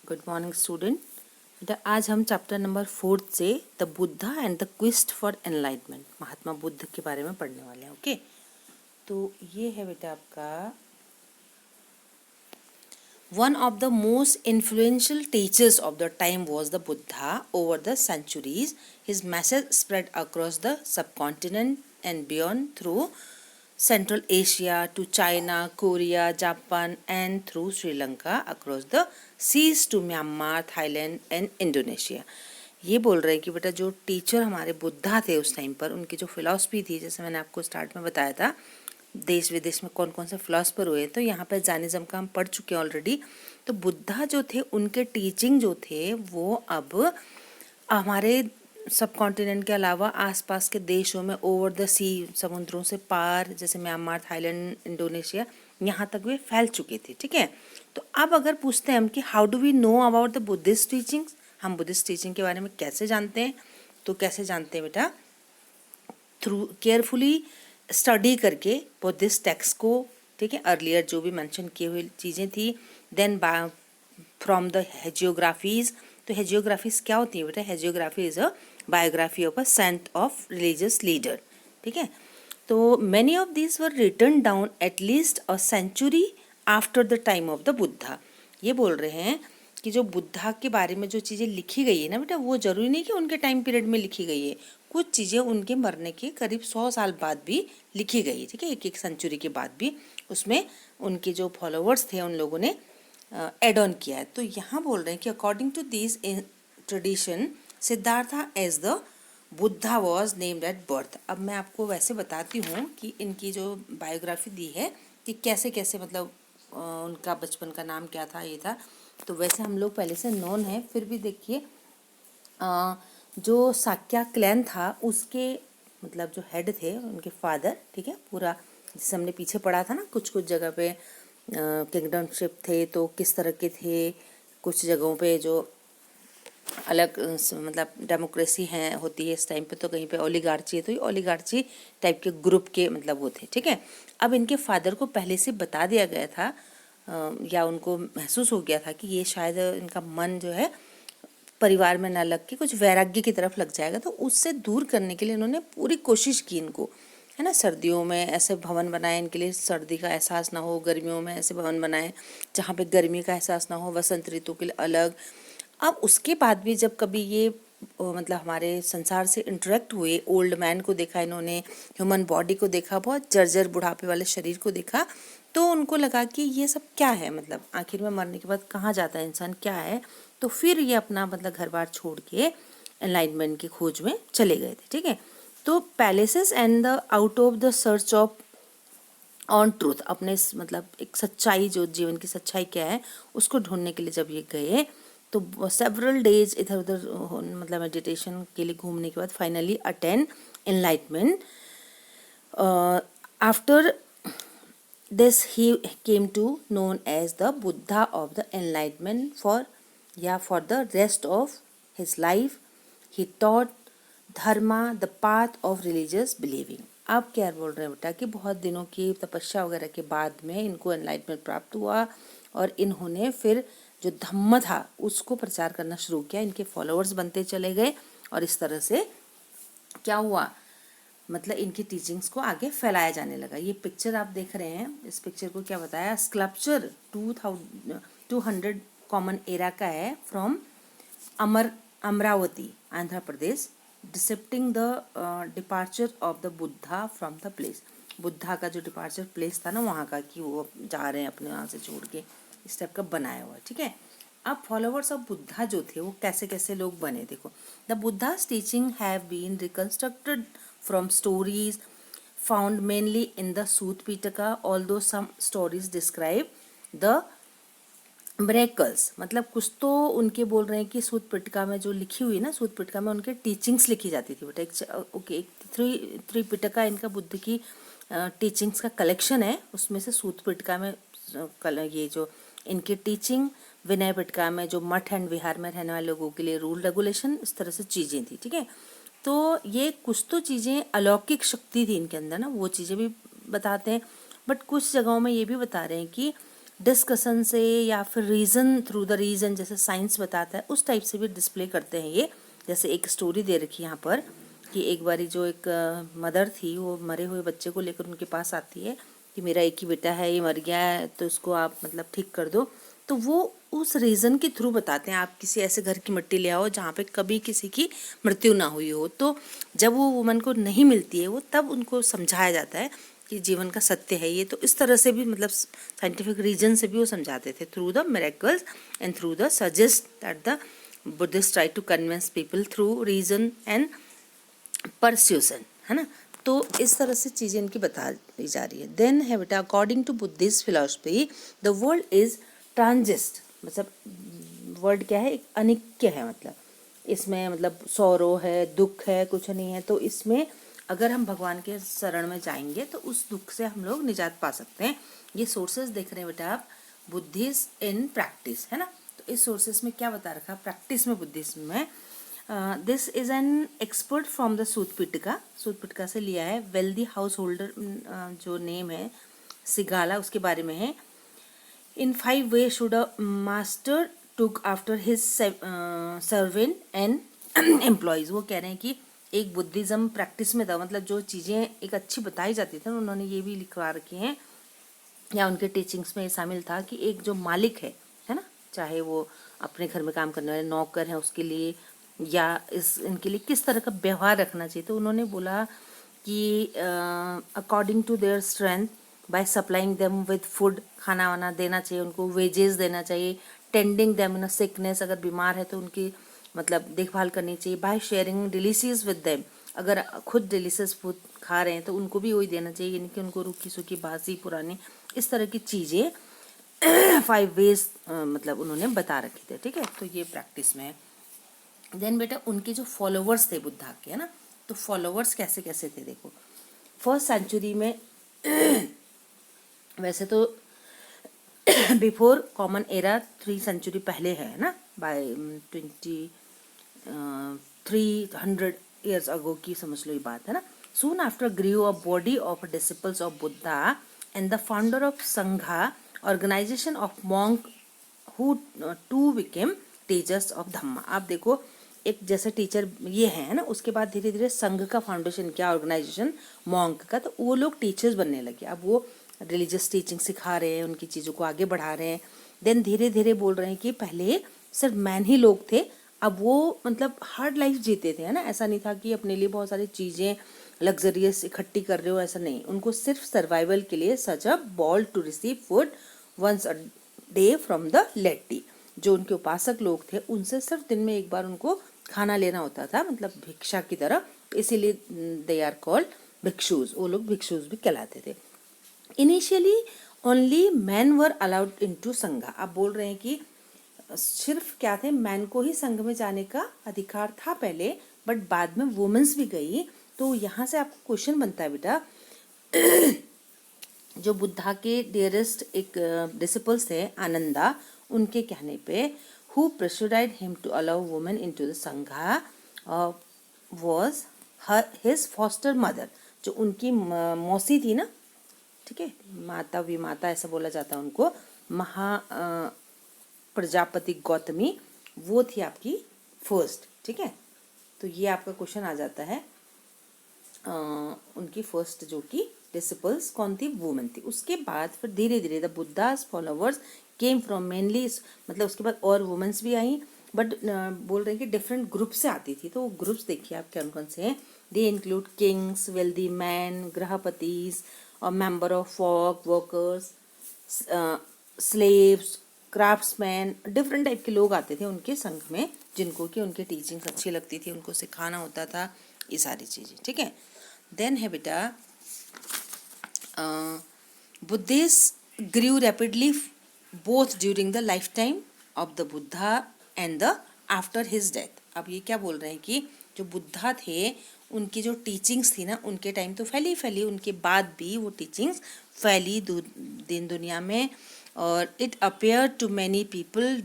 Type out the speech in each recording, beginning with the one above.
Good morning student. बेटा आज हम चैप्टर नंबर 4 से the Buddha and the quest for enlightenment, Mahatma Buddha के बारे में पढ़ने वाले हैं। ओके, तो ये है बेटा आपका one of the most influential teachers of the time was the Buddha. Over the centuries his message spread across the subcontinent and beyond through Central Asia to China, Korea, Japan, and through Sri Lanka across the seas to Myanmar, Thailand and Indonesia। ये बोल रहे हैं कि बेटा जो teacher हमारे बुद्धा थे उस टाइम पर, उनकी जो फिलॉसफी थी, जैसे मैंने आपको स्टार्ट में बताया था देश विदेश में कौन कौन से फिलॉसफर हुए, तो यहाँ पर जानिज्म का हम पढ़ चुके हैं ऑलरेडी। तो बुद्धा जो थे उनके टीचिंग जो थे वो अब हमारे सब कॉन्टिनेंट के अलावा आसपास के देशों में, ओवर द सी, समुद्रों से पार, जैसे म्यांमार, थाईलैंड, इंडोनेशिया, यहाँ तक वे फैल चुके थे। ठीक है, तो अब अगर पूछते हैं हम कि how do we know about the Buddhist teachings, हम बुद्धिस्ट टीचिंग के बारे में कैसे जानते हैं, तो कैसे जानते हैं बेटा, थ्रू केयरफुली स्टडी करके बुद्धिस्ट टेक्स्ट को। ठीक है, अर्लियर जो भी मेंशन किए हुए चीज़ें थी, देन फ्रॉम द हेजियोग्राफीज। तो हेजियोग्राफीज क्या होती है बेटा? Hagiography is a biography of a saint of religious leader. ठीक है, तो many of these were written down at least a century after the time of the Buddha. ये बोल रहे हैं कि जो बुद्धा के बारे में जो चीज़ें लिखी गई है ना बेटा, वो जरूरी नहीं कि उनके टाइम पीरियड में लिखी गई है, कुछ चीज़ें उनके मरने के करीब 100 साल बाद भी लिखी गई है। ठीक है, एक एक सेंचुरी के बाद भी उसमें उनके जो फॉलोअर्स थे उन लोगों ने एड ऑन किया है। तो यहाँ बोल रहे हैं कि according to this tradition Siddhartha as the Buddha was named at birth. अब मैं आपको वैसे बताती हूँ कि इनकी जो बायोग्राफी दी है कि कैसे कैसे मतलब उनका बचपन का नाम क्या था, ये था। तो वैसे हम लोग पहले से नॉन है, फिर भी देखिए जो साक्या क्लैन था उसके मतलब जो हेड थे उनके फादर, ठीक है, पूरा जिसे हमने पीछे पढ़ा था ना, कुछ कुछ जगह पे किंगडमशिप थे तो किस तरह के थे, कुछ जगहों पे जो अलग मतलब डेमोक्रेसी है होती है इस टाइम पे, तो कहीं पे ओलिगार्ची है, तो ये ओलिगार्ची टाइप के ग्रुप के मतलब वो थे। ठीक है, अब इनके फादर को पहले से बता दिया गया था या उनको महसूस हो गया था कि ये शायद इनका मन जो है परिवार में न लग के कुछ वैराग्य की तरफ लग जाएगा, तो उससे दूर करने के लिए इन्होंने पूरी कोशिश की इनको, है ना। सर्दियों में ऐसे भवन बनाए इनके लिए, सर्दी का एहसास ना हो, गर्मियों में ऐसे भवन बनाए जहाँ पे गर्मी का एहसास ना हो, वसंत ऋतु के लिए अलग। अब उसके बाद भी जब कभी ये मतलब हमारे संसार से इंटरेक्ट हुए, ओल्ड मैन को देखा इन्होंने, ह्यूमन बॉडी को देखा, बहुत जर्जर बुढ़ापे वाले शरीर को देखा, तो उनको लगा कि ये सब क्या है, मतलब आखिर में मरने के बाद कहाँ जाता है इंसान, क्या है। तो फिर ये अपना मतलब घर बार छोड़ के एनलाइटमेंट की खोज में चले गए थे। ठीक है, तो palaces and the out of the search of on truth, अपने मतलब एक सच्चाई, जो जीवन की सच्चाई क्या है उसको ढूंढने के लिए जब ये गए, तो सेवरल डेज इधर उधर मतलब मेडिटेशन के लिए घूमने के बाद finally attend enlightenment. After this he came to known as the Buddha of the Enlightenment for the rest of his life he taught dharma, the path of religious believing। आप क्या बोल रहे हैं बेटा कि बहुत दिनों की तपस्या वगैरह के बाद में इनको एनलाइटमेंट प्राप्त हुआ और इन्होंने फिर जो धम्म था उसको प्रचार करना शुरू किया, इनके फॉलोअर्स बनते चले गए और इस तरह से क्या हुआ, मतलब इनकी टीचिंग्स को आगे फैलाया जाने लगा। ये पिक्चर आप देख रहे हैं, इस पिक्चर को क्या बताया, स्कल्पचर 200 कॉमन एरा का है, from Amaravati Andhra Pradesh, depicting the departure of the Buddha from the place. Buddha का जो डिपार्चर प्लेस था ना वहाँ का, कि वो जा रहे हैं अपने वहाँ से छोड़ के, इस टाइप का बनाया हुआ है। ठीक है, अब फॉलोअर्स ऑफ बुद्धा जो थे वो कैसे कैसे लोग बने, देखो। The Buddha's teaching have been reconstructed from stories found mainly in the Sutta Pitaka, although some stories describe the miracles। मतलब कुछ तो उनके बोल रहे हैं कि सूत पिटका में जो लिखी हुई ना, सूत पिटका में उनके टीचिंग्स लिखी जाती थी बेटा। ओके, थ्री पिटका इनका बुद्ध की टीचिंग्स का कलेक्शन है, उसमें से सूत पिटका में ये जो इनकी टीचिंग, विनय पिटका में जो मठ एंड विहार में रहने वाले लोगों के लिए रूल रेगुलेशन, इस तरह से चीज़ें थी। ठीक है, तो ये कुछ तो चीज़ें अलौकिक शक्ति थी इनके अंदर ना, वो चीज़ें भी बताते हैं, बट कुछ जगहों में ये भी बता रहे हैं कि डिस्कशन से या फिर रीज़न, थ्रू द रीज़न, जैसे साइंस बताता है उस टाइप से भी डिस्प्ले करते हैं ये। जैसे एक स्टोरी दे रखी है यहाँ पर कि एक बारी जो एक मदर थी वो मरे हुए बच्चे को लेकर उनके पास आती है कि मेरा एक ही बेटा है, ये मर गया है, तो इसको आप मतलब ठीक कर दो। तो वो उस रीज़न के थ्रू बताते हैं, आप किसी ऐसे घर की मिट्टी ले आओ जहाँ पे कभी किसी की मृत्यु ना हुई हो। तो जब वो वुमन को नहीं मिलती है वो, तब उनको समझाया जाता है कि जीवन का सत्य है ये। तो इस तरह से भी मतलब साइंटिफिक रीजन से भी वो समझाते थे, through the miracles and through the suggest that the Buddhist try to convince people through reason and persuasion, है ना। तो इस तरह से चीज़ें इनकी बता दी जा रही है। देन है बेटा, according to Buddhist philosophy the world is transient, मतलब वर्ल्ड क्या है, एक अनित्य है, मतलब इसमें मतलब सौरो है, दुख है, कुछ नहीं है। तो इसमें अगर हम भगवान के शरण में जाएंगे तो उस दुख से हम लोग निजात पा सकते हैं। ये सोर्सेज देख रहे हैं बेटा आप, बुद्धिस्ट इन प्रैक्टिस, है ना। तो इस सोर्सेज में क्या बता रखा, प्रैक्टिस में बुद्धिज्म में this is an excerpt from the Sutta Pitaka, Sutta Pitaka से लिया है। वेल्दी हाउस होल्डर जो नेम है सिगाला, उसके बारे में है। In 5 ways should a master look after his servant and employees. वो कह रहे हैं कि एक बुद्धिज्म प्रैक्टिस में था, मतलब जो चीज़ें एक अच्छी बताई जाती थी उन्होंने ये भी लिखवा रखी हैं, या उनके टीचिंग्स में शामिल था कि एक जो मालिक है ना, चाहे वो अपने घर में काम करने वाले नौकर हैं उसके लिए, या इनके लिए किस तरह का व्यवहार रखना चाहिए। तो उन्होंने बोला कि according to their strength by supplying them with food, खाना वाना देना चाहिए उनको, वेजेस देना चाहिए, tending them in a sickness, अगर बीमार है तो उनकी मतलब देखभाल करनी चाहिए, by sharing delicious with them, अगर खुद डिलीशियस फूड खा रहे हैं तो उनको भी वही देना चाहिए, यानी कि उनको रूखी सूखी बासी पुरानी इस तरह की चीज़ें 5 ways मतलब उन्होंने बता रखे थे, ठीक है। तो ये प्रैक्टिस में है। देन बेटा उनके जो फॉलोवर्स थे बुद्धा के, है ना, तो फॉलोवर्स कैसे कैसे थे देखो। फर्स्ट सेंचुरी में वैसे तो बिफोर कॉमन एरा 3 सेंचुरी पहले है ना, बाय 300 years ago की समझ लो ये बात, है ना। Soon after grew a body of disciples of Buddha and the founder of Sangha, organization of monk who too became teachers of Dhamma। आप देखो एक जैसे टीचर ये है ना, उसके बाद धीरे धीरे संघ का फाउंडेशन किया, ऑर्गेनाइजेशन मॉन्क का, तो वो लोग टीचर्स बनने लगे। अब वो रिलीजियस टीचिंग सिखा रहे हैं, उनकी चीज़ों को आगे बढ़ा रहे हैं। देन धीरे धीरे बोल रहे हैं कि पहले सिर्फ मैन ही लोग थे, अब वो मतलब हार्ड लाइफ जीते थे, है ना। ऐसा नहीं था कि अपने लिए बहुत सारी चीज़ें लग्जरियस इकट्ठी कर रहे हो, ऐसा नहीं। उनको सिर्फ सर्वाइवल के लिए such a bowl to receive food once a day from the laity. जो उनके उपासक लोग थे उनसे सिर्फ दिन में एक बार उनको खाना लेना होता था, मतलब भिक्षा की तरह, इसीलिए दे आर कॉल्ड भिक्षुज, वो लोग भिक्षुज भी कहलाते थे। Initially only man were allowed into संघा। आप बोल रहे हैं कि सिर्फ क्या थे, मैन को ही संघ में जाने का अधिकार था पहले, बट बाद में वुमेन्स भी गई। तो यहाँ से आपको क्वेश्चन बनता है बेटा, जो बुद्धा के डियरेस्ट एक डिसिपल्स थे आनंदा, उनके कहने पे who pressurised him to allow women into the Sangha was his foster mother, जो उनकी मौसी थी ना, ठीक है, माता विमाता ऐसा बोला जाता है उनको, महा प्रजापति गौतमी, वो थी आपकी फर्स्ट, ठीक है। तो ये आपका क्वेश्चन आ जाता है, उनकी फर्स्ट जो कि डिसिपल्स कौन थी, वुमेन थी। उसके बाद फिर धीरे धीरे the Buddhas followers came from mainly, मतलब उसके बाद और वुमेन्स भी आई, बट बोल रहे हैं कि डिफरेंट ग्रुप से आती थी। तो वो ग्रुप्स देखिए आप कौन कौन से हैं। They include kings, wealthy man, गृहपतिज और member of folk workers, slaves, craftsman, different type के लोग आते थे उनके संघ में, जिनको कि उनकी टीचिंग्स अच्छी लगती थी, उनको सिखाना होता था, ये सारी चीज़ें, ठीक है। देन है बेटा Buddhist grew rapidly both during the life time of the Buddha and the after his death. अब ये क्या बोल रहे हैं कि जो बुद्धा थे उनकी जो टीचिंग्स थी ना, उनके टाइम तो फैली, उनके बाद भी वो टीचिंग्स फैली दिन दुनिया में, और it appear to many people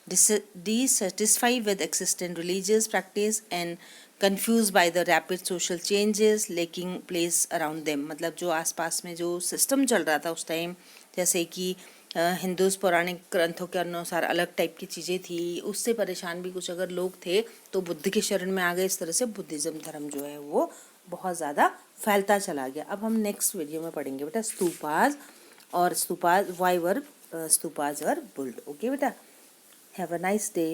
dissatisfied with existing religious practice and confused by the rapid social changes taking place around them। मतलब जो आसपास में जो सिस्टम चल रहा था उस टाइम, जैसे कि हिंदूज पौराणिक ग्रंथों के अनुसार अलग टाइप की चीज़ें थी, उससे परेशान भी कुछ अगर लोग थे तो बुद्ध के शरण में आ गए। इस तरह से बुद्धिज़्म धर्म जो है वो बहुत ज़्यादा फैलता चला गया। अब हम नेक्स्ट वीडियो में पढ़ेंगे बेटा स्तूपाज, और stupas why were stupas were built. Okay बेटा, हैव अ नाइस डे।